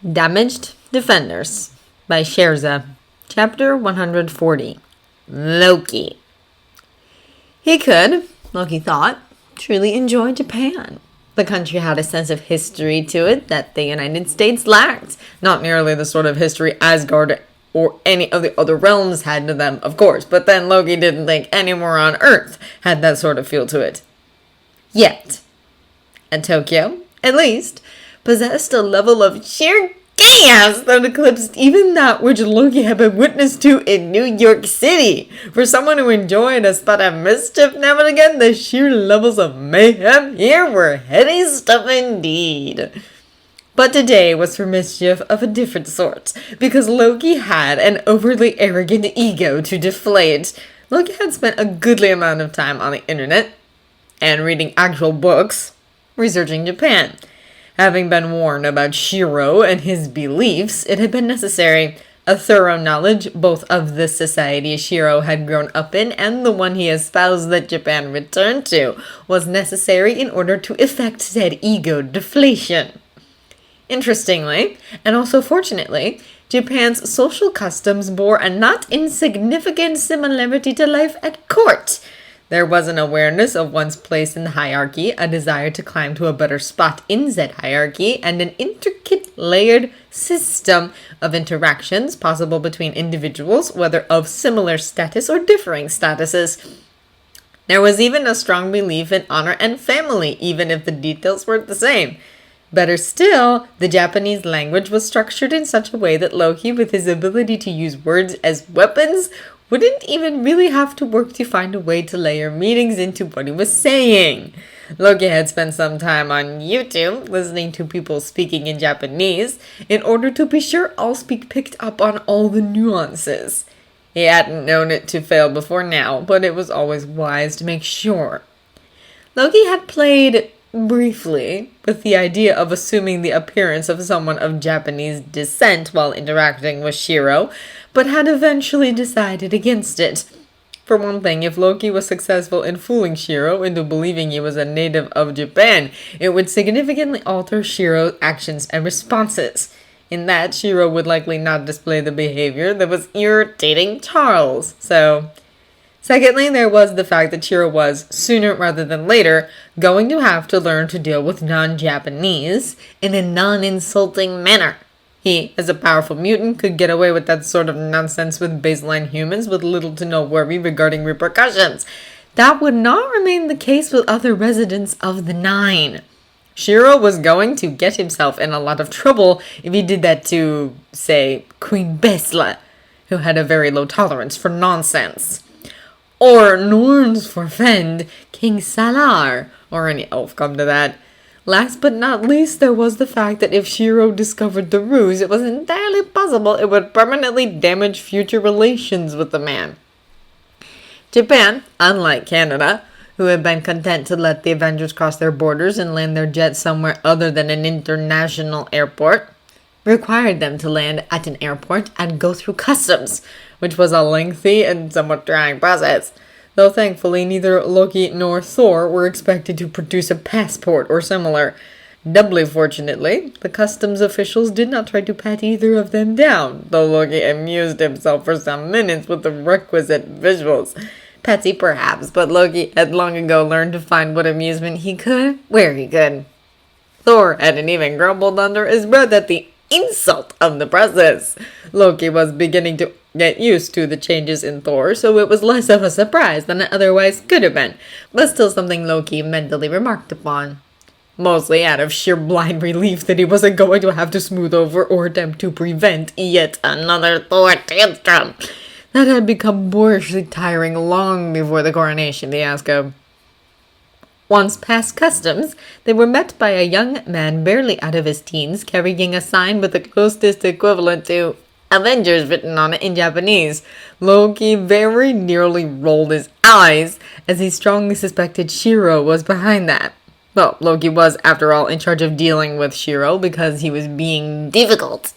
Damaged Defenders by Scherza. Chapter 140. Loki. He could, Loki thought, truly enjoy Japan. The country had a sense of history to it that the United States lacked. Not nearly the sort of history Asgard or any of the other realms had to them, of course, but then Loki didn't think anywhere on Earth had that sort of feel to it. Yet. And Tokyo, at least, possessed a level of sheer chaos that eclipsed even that which Loki had been witness to in New York City. For someone who enjoyed a spot of mischief now and again, the sheer levels of mayhem here were heady stuff indeed. But today was for mischief of a different sort, because Loki had an overly arrogant ego to deflate. Loki had spent a goodly amount of time on the internet, and reading actual books, researching Japan. Having been warned about Shirou and his beliefs, it had been necessary. A thorough knowledge both of the society Shirou had grown up in and the one he espoused that Japan returned to was necessary in order to effect said ego deflation. Interestingly, and also fortunately, Japan's social customs bore a not insignificant similarity to life at court. There was an awareness of one's place in the hierarchy, a desire to climb to a better spot in said hierarchy, and an intricate layered system of interactions possible between individuals, whether of similar status or differing statuses. There was even a strong belief in honor and family, even if the details weren't the same. Better still, the Japanese language was structured in such a way that Loki, with his ability to use words as weapons, wouldn't even really have to work to find a way to layer meanings into what he was saying. Loki had spent some time on YouTube listening to people speaking in Japanese in order to be sure all speak picked up on all the nuances. He hadn't known it to fail before now, but it was always wise to make sure. Loki had played briefly with the idea of assuming the appearance of someone of Japanese descent while interacting with Shirou, but had eventually decided against it. For one thing, if Loki was successful in fooling Shirou into believing he was a native of Japan, it would significantly alter Shirou's actions and responses. In that, Shirou would likely not display the behavior that was irritating Charles. Secondly, there was the fact that Shirou was, sooner rather than later, going to have to learn to deal with non-Japanese in a non-insulting manner. He, as a powerful mutant, could get away with that sort of nonsense with baseline humans with little to no worry regarding repercussions. That would not remain the case with other residents of the Nine. Shirou was going to get himself in a lot of trouble if he did that to, say, Queen Besla, who had a very low tolerance for nonsense. Or Norns for Fend, King Salar, or any elf come to that. Last but not least, there was the fact that if Shirou discovered the ruse, it was entirely possible it would permanently damage future relations with the man. Japan, unlike Canada, who had been content to let the Avengers cross their borders and land their jets somewhere other than an international airport, required them to land at an airport and go through customs, which was a lengthy and somewhat trying process. Though thankfully neither Loki nor Thor were expected to produce a passport or similar. Doubly fortunately, the customs officials did not try to pat either of them down, though Loki amused himself for some minutes with the requisite visuals. Petty perhaps, but Loki had long ago learned to find what amusement he could, where he could. Thor hadn't even grumbled under his breath at the insult of the process. Loki was beginning to get used to the changes in Thor, so it was less of a surprise than it otherwise could have been, but still something Loki mentally remarked upon. Mostly out of sheer blind relief that he wasn't going to have to smooth over or attempt to prevent yet another Thor tantrum that had become boorishly tiring long before the coronation fiasco. Once past customs, they were met by a young man barely out of his teens carrying a sign with the closest equivalent to Avengers written on it in Japanese. Loki very nearly rolled his eyes as he strongly suspected Shirou was behind that. Well, Loki was, after all, in charge of dealing with Shirou because he was being difficult.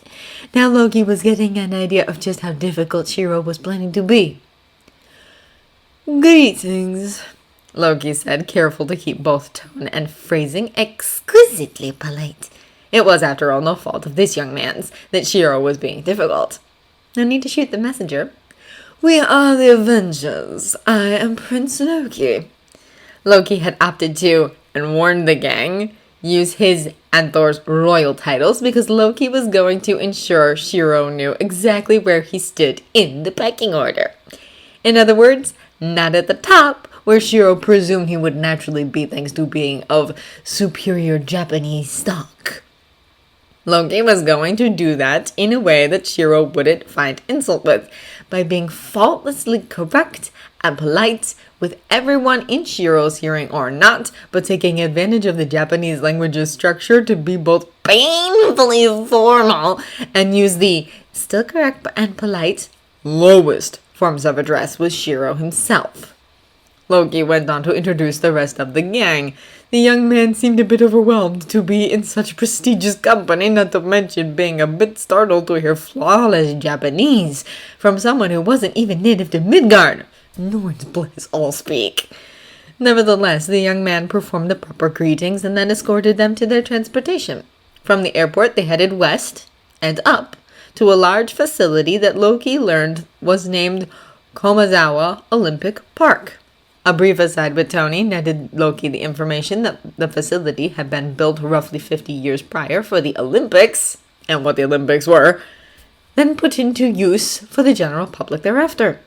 Now Loki was getting an idea of just how difficult Shirou was planning to be. "Greetings," Loki said, careful to keep both tone and phrasing exquisitely polite. It was, after all, no fault of this young man's that Shirou was being difficult. No need to shoot the messenger. "We are the Avengers. I am Prince Loki." Loki had opted to, and warned the gang, use his and Thor's royal titles because Loki was going to ensure Shirou knew exactly where he stood in the pecking order. In other words, not at the top, where Shirou presumed he would naturally be thanks to being of superior Japanese stock. Loki was going to do that in a way that Shirou wouldn't find insult with, by being faultlessly correct and polite with everyone in Shirou's hearing or not, but taking advantage of the Japanese language's structure to be both painfully formal and use the still correct and polite lowest forms of address with Shirou himself. Loki went on to introduce the rest of the gang. The young man seemed a bit overwhelmed to be in such prestigious company, not to mention being a bit startled to hear flawless Japanese from someone who wasn't even native to Midgard. Norns bless all speak. Nevertheless, the young man performed the proper greetings and then escorted them to their transportation. From the airport, they headed west and up to a large facility that Loki learned was named Komazawa Olympic Park. A brief aside with Tony netted Loki the information that the facility had been built roughly 50 years prior for the Olympics, and what the Olympics were, then put into use for the general public thereafter.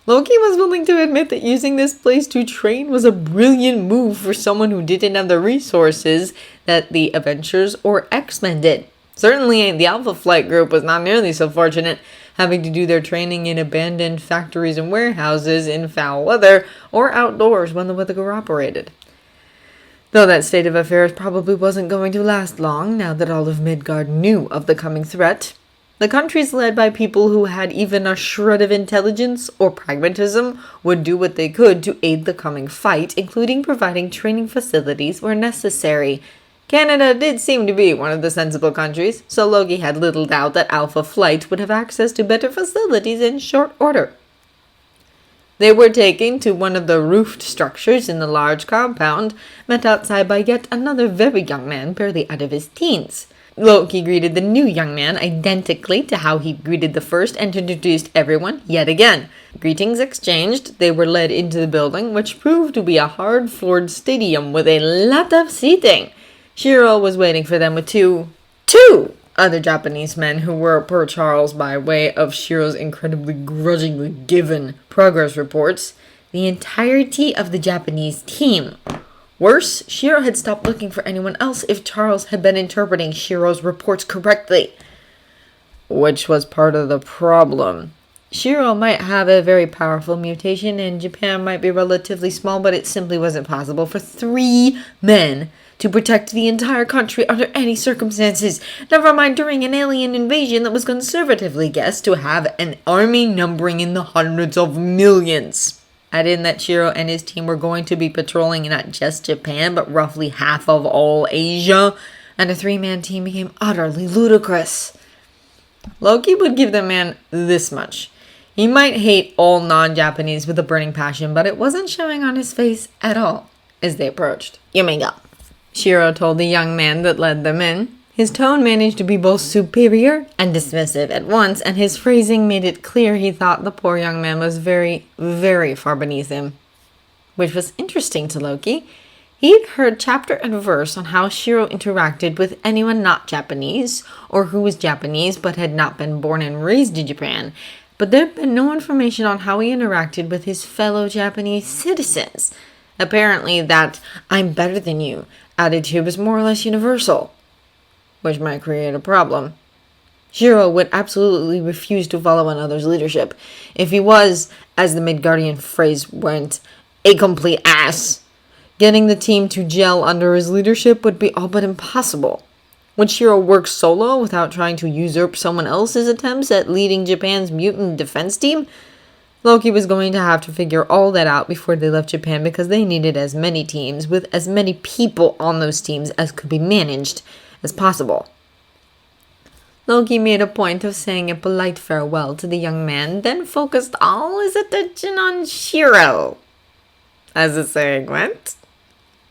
Loki was willing to admit that using this place to train was a brilliant move for someone who didn't have the resources that the Avengers or X-Men did. Certainly, the Alpha Flight group was not nearly so fortunate, having to do their training in abandoned factories and warehouses in foul weather or outdoors when the weather cooperated. Though that state of affairs probably wasn't going to last long, now that all of Midgard knew of the coming threat. The countries led by people who had even a shred of intelligence or pragmatism would do what they could to aid the coming fight, including providing training facilities where necessary. Canada did seem to be one of the sensible countries, so Loki had little doubt that Alpha Flight would have access to better facilities in short order. They were taken to one of the roofed structures in the large compound, met outside by yet another very young man, barely out of his teens. Loki greeted the new young man identically to how he greeted the first and introduced everyone yet again. Greetings exchanged, they were led into the building, which proved to be a hard-floored stadium with a lot of seating. Shirou was waiting for them with two other Japanese men who were per Charles by way of Shirou's incredibly grudgingly given progress reports, the entirety of the Japanese team. Worse, Shirou had stopped looking for anyone else if Charles had been interpreting Shirou's reports correctly, which was part of the problem. Shirou might have a very powerful mutation and Japan might be relatively small, but it simply wasn't possible for 3 men to protect the entire country under any circumstances, never mind during an alien invasion that was conservatively guessed to have an army numbering in the hundreds of millions. Add in that Shirou and his team were going to be patrolling not just Japan, but roughly half of all Asia, and a 3-man team became utterly ludicrous. Loki would give the man this much. He might hate all non-Japanese with a burning passion, but it wasn't showing on his face at all as they approached. "You may go," Shirou told the young man that led them in. His tone managed to be both superior and dismissive at once, and his phrasing made it clear he thought the poor young man was very, very far beneath him. Which was interesting to Loki. He'd heard chapter and verse on how Shirou interacted with anyone not Japanese, or who was Japanese but had not been born and raised in Japan, but there'd been no information on how he interacted with his fellow Japanese citizens. Apparently that "I'm better than you" attitude was more or less universal, which might create a problem. Shirou would absolutely refuse to follow another's leadership. If he was, as the Midgardian phrase went, a complete ass, getting the team to gel under his leadership would be all but impossible. Would Shirou work solo without trying to usurp someone else's attempts at leading Japan's mutant defense team? Loki was going to have to figure all that out before they left Japan because they needed as many teams with as many people on those teams as could be managed as possible. Loki made a point of saying a polite farewell to the young man, then focused all his attention on Shirou. As the saying went,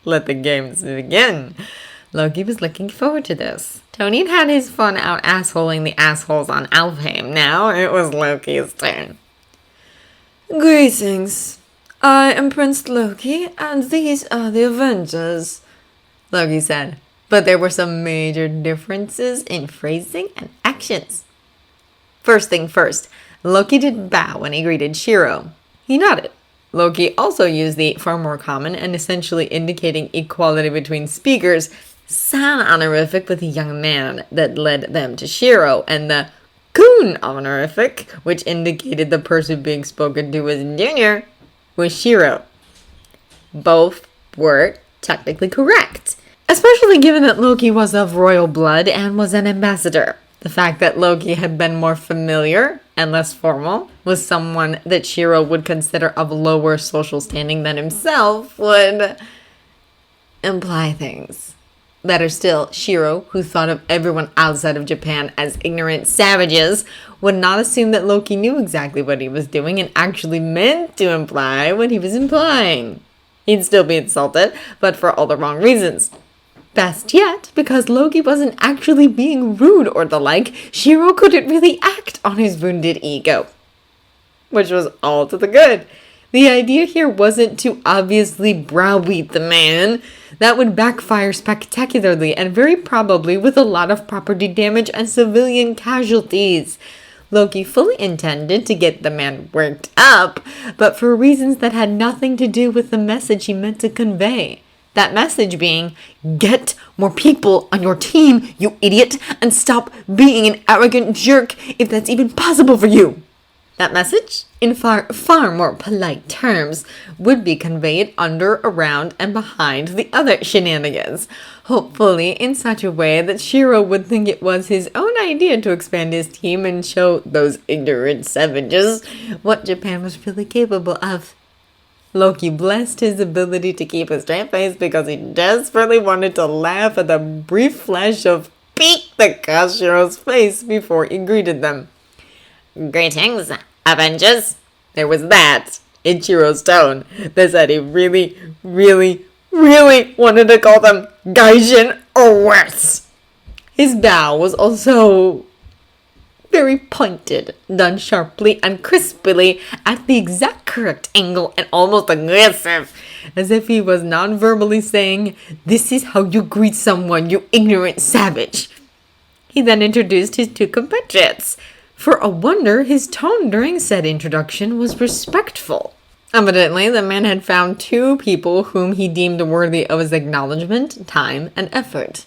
let the games begin. Loki was looking forward to this. Tony'd had his fun out assholing the assholes on Alfheim. Now it was Loki's turn. Greetings. I am Prince Loki, and these are the Avengers, Loki said, but there were some major differences in phrasing and actions. First thing first, Loki did bow when he greeted Shirou. He nodded. Loki also used the far more common and essentially indicating equality between speakers san honorific with the young man that led them to Shirou, and the kun honorific, which indicated the person being spoken to as junior, was Shirou. Both were technically correct, especially given that Loki was of royal blood and was an ambassador. The fact that Loki had been more familiar and less formal with someone that Shirou would consider of lower social standing than himself would imply things. Better still, Shirou, who thought of everyone outside of Japan as ignorant savages, would not assume that Loki knew exactly what he was doing and actually meant to imply what he was implying. He'd still be insulted, but for all the wrong reasons. Best yet, because Loki wasn't actually being rude or the like, Shirou couldn't really act on his wounded ego. Which was all to the good. The idea here wasn't to obviously browbeat the man. That would backfire spectacularly and very probably with a lot of property damage and civilian casualties. Loki fully intended to get the man worked up, but for reasons that had nothing to do with the message he meant to convey. That message being, get more people on your team, you idiot, and stop being an arrogant jerk if that's even possible for you. That message, in far more polite terms, would be conveyed under, around, and behind the other shenanigans, hopefully in such a way that Shirou would think it was his own idea to expand his team and show those ignorant savages what Japan was really capable of. Loki blessed his ability to keep a straight face because he desperately wanted to laugh at the brief flash of pique that crossed Shirou's face before he greeted them. Greetings, Avengers. There was that in Shirou's tone that said he really wanted to call them Gaijin or worse. His bow was also very pointed, done sharply and crisply at the exact correct angle and almost aggressive, as if he was non-verbally saying, "This is how you greet someone, you ignorant savage." He then introduced his two compatriots. For a wonder, his tone during said introduction was respectful. Evidently, the man had found two people whom he deemed worthy of his acknowledgement, time, and effort.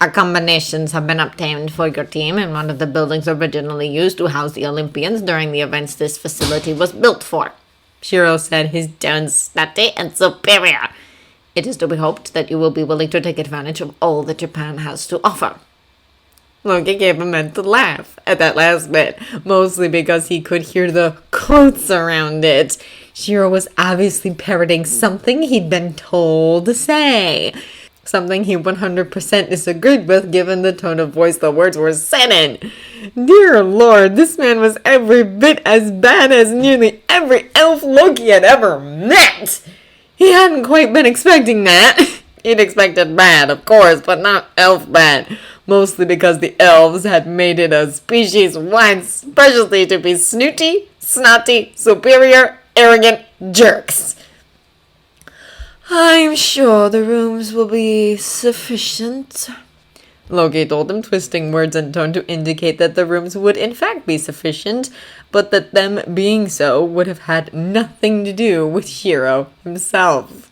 Accommodations have been obtained for your team in one of the buildings originally used to house the Olympians during the events this facility was built for, Shirou said, his tone steady and superior. It is to be hoped that you will be willing to take advantage of all that Japan has to offer. Loki gave a mental laugh at that last bit, mostly because he could hear the quotes around it. Shirou was obviously parroting something he'd been told to say. Something he 100% disagreed with given the tone of voice the words were said in. Dear Lord, this man was every bit as bad as nearly every elf Loki had ever met. He hadn't quite been expecting that. He'd expected bad, of course, but not elf bad. Mostly because the elves had made it a species-wide specialty to be snooty, snotty, superior, arrogant jerks. I'm sure the rooms will be sufficient, Loki told him, twisting words and tone to indicate that the rooms would in fact be sufficient, but that them being so would have had nothing to do with Shirou himself.